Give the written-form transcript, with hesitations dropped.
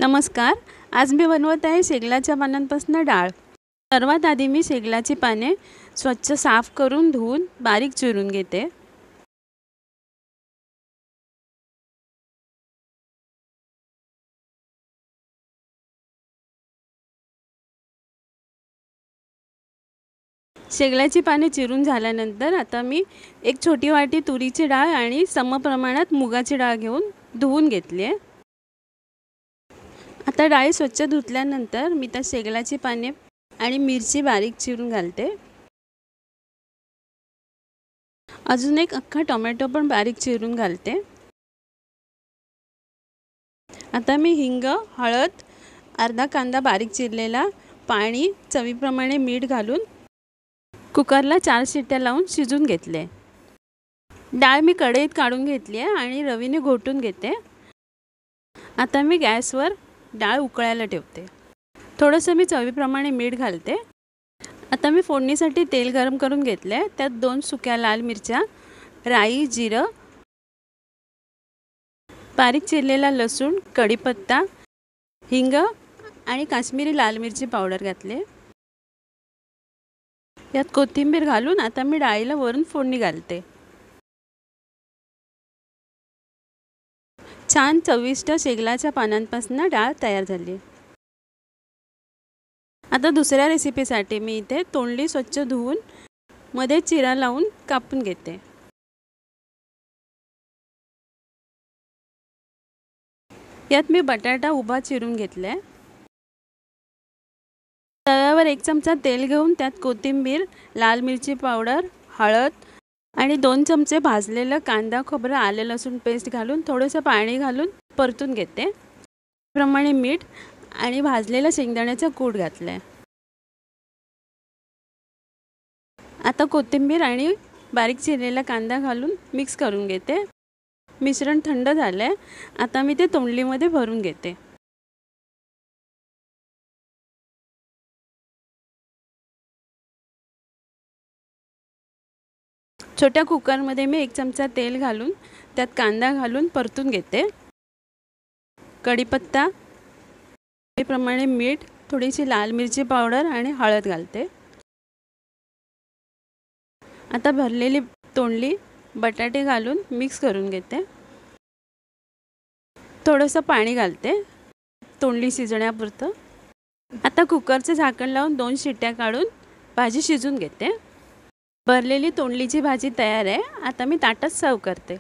नमस्कार. आज मी बनवत आहे शेगलाच्या पानांपासून डाळ. सर्वात आधी मी शेगलाची पाने स्वच्छ साफ करून धुवून बारीक चिरून घेते. शेगलाची पाने चिरून झाल्यानंतर आता मी एक छोटी वाटी तुरीची डाळ आणि समप्रमाणात मुगाची डाळ घेऊन धुवून घेतली आहे. आता डाळी स्वच्छ धुतल्यानंतर मी त्या शेगलाची पाने आणि मिरची बारीक चिरून घालते. अजून एक अख्खा टोमॅटो पण बारीक चिरून घालते. आता मी हिंग, हळद, अर्धा कांदा बारीक चिरलेला, पाणी, चवीप्रमाणे मीठ घालून कुकरला 4 शिट्ट्या लावून शिजून घेतले. डाळ मी कढईत काढून घेतली आहे आणि रवीने घोटून घेते. आता मी गॅसवर डाळ उकळायला ठेवते. थोडंसं मी चवीप्रमाणे मीठ घालते. आता मी फोडणीसाठी तेल गरम करून घेतले. त्यात 2 सुक्या लाल मिरच्या, राई, जिरं, बारीक चिरलेला लसूण, कढीपत्ता, हिंग आणि काश्मीरी लाल मिरची पावडर घातले. यात कोथिंबीर घालून आता मी डाळीला वरून फोडणी घालते. छान चविष्ट शेगलाच्या पानांपासून डाळ तयार झाली. आता दुसऱ्या रेसिपीसाठी मी इथे तोंडली स्वच्छ धुवून मध्ये चिरा लावून कापून घेते. यात मी बटाटा उभा चिरून घेतलाय. तव्यावर 1 चमचा तेल घेऊन त्यात कोथिंबीर, लाल मिरची पावडर, हळद आणि 2 चमचे भाजलेलं कांदा, खोबरं, आले लसूण पेस्ट घालून थोडंसं पाणी घालून परतून घेते. त्याप्रमाणे मीठ आणि भाजलेलं शेंगदाण्याचं कूट घातलंय. आता कोथिंबीर आणि बारीक चिरलेला कांदा घालून मिक्स करून घेते. मिश्रण थंड झालंय. आता मी ते तोंडलीमध्ये भरून घेते. छोट्या कुकरमध्ये मी 1 चमचा तेल घालून त्यात कांदा घालून परतून घेते. कढीपत्ता, प्रमाणे मीठ, थोडीशी लाल मिरची पावडर आणि हळद घालते. आता भरलेली तोंडली बटाटे घालून मिक्स करून घेते. थोडंसं पाणी घालते तोंडली शिजण्यापुरतं. आता कुकरचं झाकण लावून 2 शिट्ट्या काढून भाजी शिजून घेते. भरलेली तोंडलीची भाजी तयार आहे. आता मी ताटात सर्व करते.